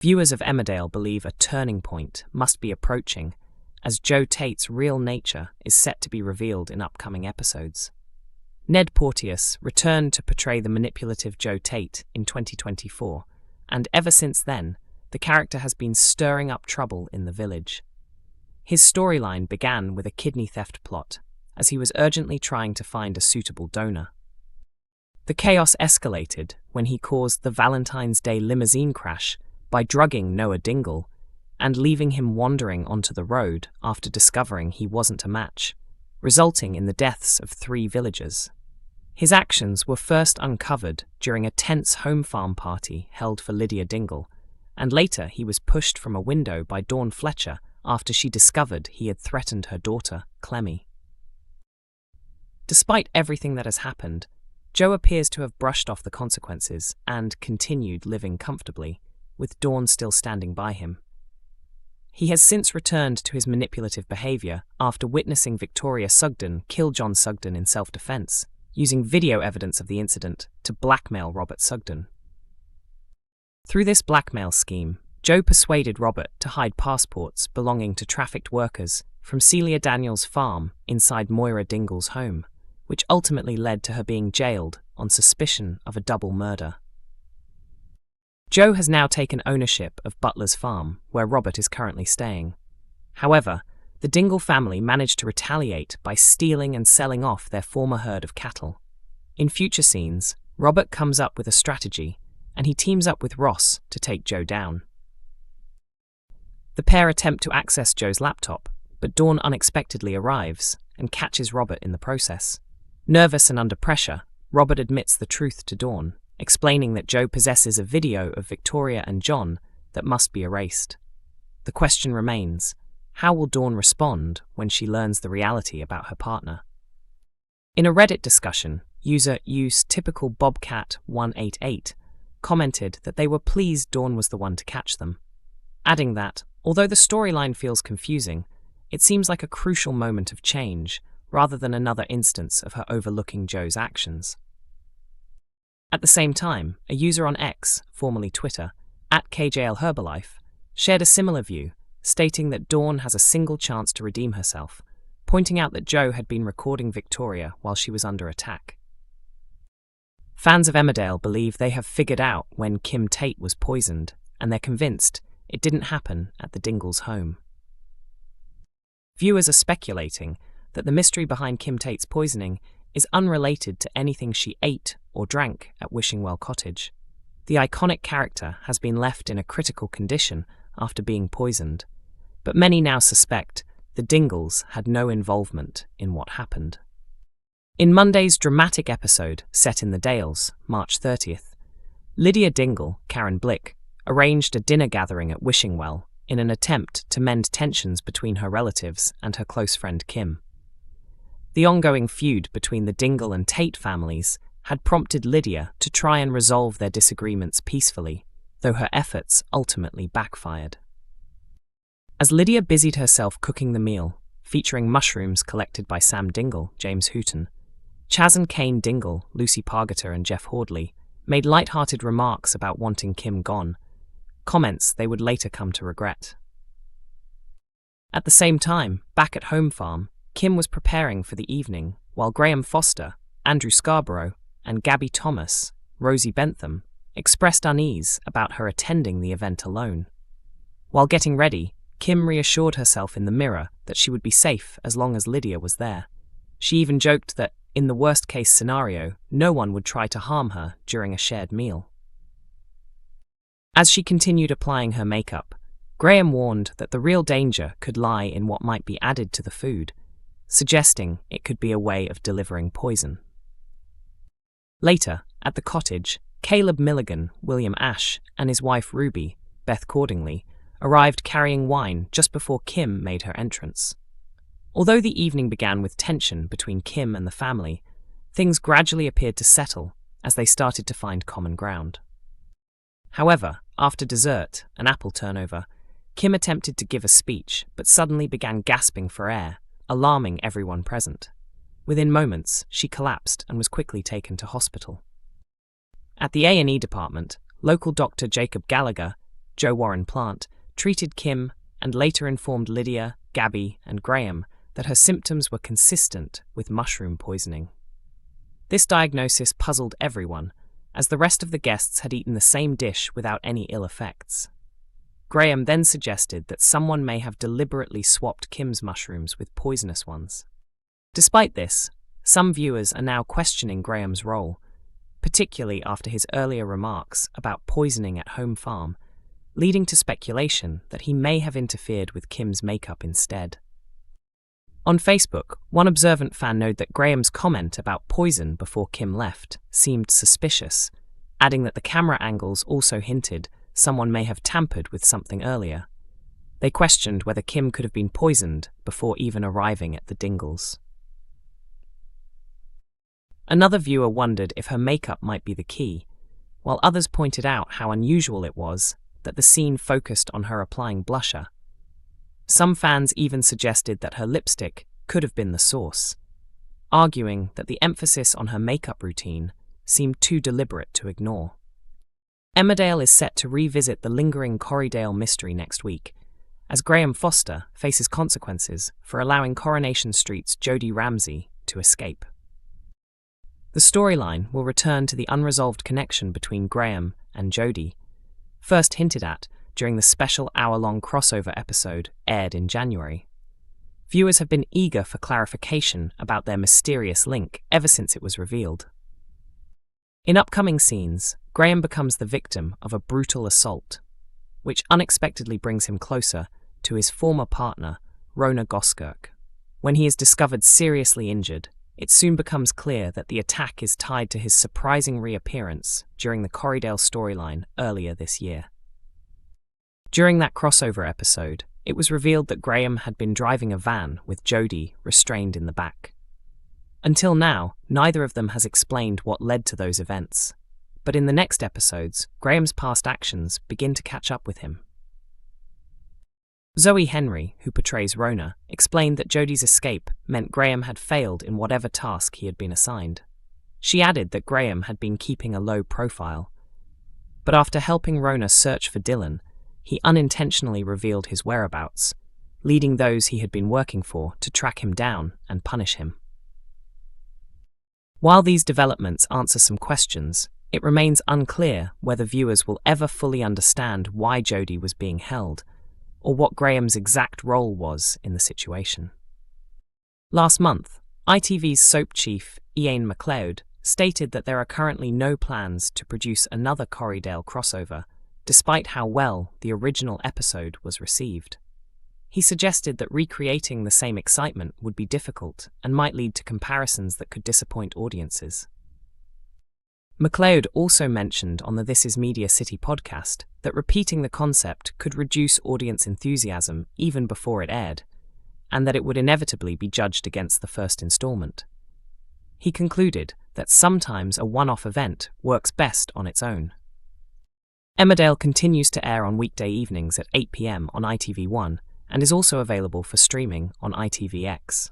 Viewers of Emmerdale believe a turning point must be approaching, as Joe Tate's real nature is set to be revealed in upcoming episodes. Ned Porteous returned to portray the manipulative Joe Tate in 2024, and ever since then, the character has been stirring up trouble in the village. His storyline began with a kidney theft plot, as he was urgently trying to find a suitable donor. The chaos escalated when he caused the Valentine's Day limousine crash by drugging Moira Dingle and leaving him wandering onto the road after discovering he wasn't a match, resulting in the deaths of 3 villagers. His actions were first uncovered during a tense home farm party held for Moira Dingle, and later he was pushed from a window by Dawn Fletcher after she discovered he had threatened her daughter, Clemmy. Despite everything that has happened, Joe appears to have brushed off the consequences and continued living comfortably, with Dawn still standing by him. He has since returned to his manipulative behaviour after witnessing Victoria Sugden kill John Sugden in self-defence, using video evidence of the incident to blackmail Robert Sugden. Through this blackmail scheme, Joe persuaded Robert to hide passports belonging to trafficked workers from Celia Daniels' farm inside Moira Dingle's home, which ultimately led to her being jailed on suspicion of a double murder. Joe has now taken ownership of Butler's farm, where Robert is currently staying. However, the Dingle family managed to retaliate by stealing and selling off their former herd of cattle. In future scenes, Robert comes up with a strategy, and he teams up with Ross to take Joe down. The pair attempt to access Joe's laptop, but Dawn unexpectedly arrives and catches Robert in the process. Nervous and under pressure, Robert admits the truth to Dawn, explaining that Joe possesses a video of Victoria and John that must be erased. The question remains, how will Dawn respond when she learns the reality about her partner? In a Reddit discussion, user UseTypicalBobcat188 commented that they were pleased Dawn was the one to catch them, adding that, although the storyline feels confusing, it seems like a crucial moment of change rather than another instance of her overlooking Joe's actions. At the same time, a user on X, formerly Twitter, @KJLHerbalife, shared a similar view, stating that Dawn has a single chance to redeem herself, pointing out that Joe had been recording Victoria while she was under attack. Fans of Emmerdale believe they have figured out when Kim Tate was poisoned, and they're convinced it didn't happen at the Dingles' home. Viewers are speculating that the mystery behind Kim Tate's poisoning is unrelated to anything she ate or drank at Wishingwell Cottage. The iconic character has been left in a critical condition after being poisoned, but many now suspect the Dingles had no involvement in what happened. In Monday's dramatic episode set in the Dales, March 30th, Moira Dingle, Karen Blick, arranged a dinner gathering at Wishingwell in an attempt to mend tensions between her relatives and her close friend Kim. The ongoing feud between the Dingle and Tate families had prompted Lydia to try and resolve their disagreements peacefully, though her efforts ultimately backfired. As Lydia busied herself cooking the meal, featuring mushrooms collected by Sam Dingle, James Hooton, Chaz and Cain Dingle, Lucy Pargeter and Jeff Hordley made light-hearted remarks about wanting Kim gone, comments they would later come to regret. At the same time, back at home farm, Kim was preparing for the evening, while Graham Foster, Andrew Scarborough, and Gabby Thomas, Rosie Bentham, expressed unease about her attending the event alone. While getting ready, Kim reassured herself in the mirror that she would be safe as long as Lydia was there. She even joked that, in the worst-case scenario, no one would try to harm her during a shared meal. As she continued applying her makeup, Graham warned that the real danger could lie in what might be added to the food, suggesting it could be a way of delivering poison. Later, at the cottage, Caleb Milligan, William Ash, and his wife Ruby, Beth Cordingley, arrived carrying wine just before Kim made her entrance. Although the evening began with tension between Kim and the family, things gradually appeared to settle as they started to find common ground. However, after dessert, an apple turnover, Kim attempted to give a speech but suddenly began gasping for air, alarming everyone present. Within moments, she collapsed and was quickly taken to hospital. At the A&E department, local doctor Jacob Gallagher Joe Warren Plant, treated Kim and later informed Lydia, Gabby, and Graham that her symptoms were consistent with mushroom poisoning. This diagnosis puzzled everyone, as the rest of the guests had eaten the same dish without any ill effects. Graham then suggested that someone may have deliberately swapped Kim's mushrooms with poisonous ones. Despite this, some viewers are now questioning Graham's role, particularly after his earlier remarks about poisoning at home farm, leading to speculation that he may have interfered with Kim's makeup instead. On Facebook, one observant fan noted that Graham's comment about poison before Kim left seemed suspicious, adding that the camera angles also hinted someone may have tampered with something earlier. They questioned whether Kim could have been poisoned before even arriving at the Dingles. Another viewer wondered if her makeup might be the key, while others pointed out how unusual it was that the scene focused on her applying blusher. Some fans even suggested that her lipstick could have been the source, arguing that the emphasis on her makeup routine seemed too deliberate to ignore. Emmerdale is set to revisit the lingering Corriedale mystery next week, as Graham Foster faces consequences for allowing Coronation Street's Jodie Ramsey to escape. The storyline will return to the unresolved connection between Graham and Jodie, first hinted at during the special hour-long crossover episode aired in January. Viewers have been eager for clarification about their mysterious link ever since it was revealed. In upcoming scenes, Graham becomes the victim of a brutal assault, which unexpectedly brings him closer to his former partner, Rona Goskirk. When he is discovered seriously injured, it soon becomes clear that the attack is tied to his surprising reappearance during the Corriedale storyline earlier this year. During that crossover episode, it was revealed that Graham had been driving a van with Jodie restrained in the back. Until now, neither of them has explained what led to those events, but in the next episodes, Graham's past actions begin to catch up with him. Zoe Henry, who portrays Rona, explained that Jodie's escape meant Graham had failed in whatever task he had been assigned. She added that Graham had been keeping a low profile, but after helping Rona search for Dylan, he unintentionally revealed his whereabouts, leading those he had been working for to track him down and punish him. While these developments answer some questions, it remains unclear whether viewers will ever fully understand why Jodie was being held, or what Graham's exact role was in the situation. Last month, ITV's soap chief, Ian MacLeod, stated that there are currently no plans to produce another Corriedale crossover, despite how well the original episode was received. He suggested that recreating the same excitement would be difficult and might lead to comparisons that could disappoint audiences. MacLeod also mentioned on the This Is Media City podcast that repeating the concept could reduce audience enthusiasm even before it aired, and that it would inevitably be judged against the first installment. He concluded that sometimes a one-off event works best on its own. Emmerdale continues to air on weekday evenings at 8 p.m. on ITV1 and is also available for streaming on ITVX.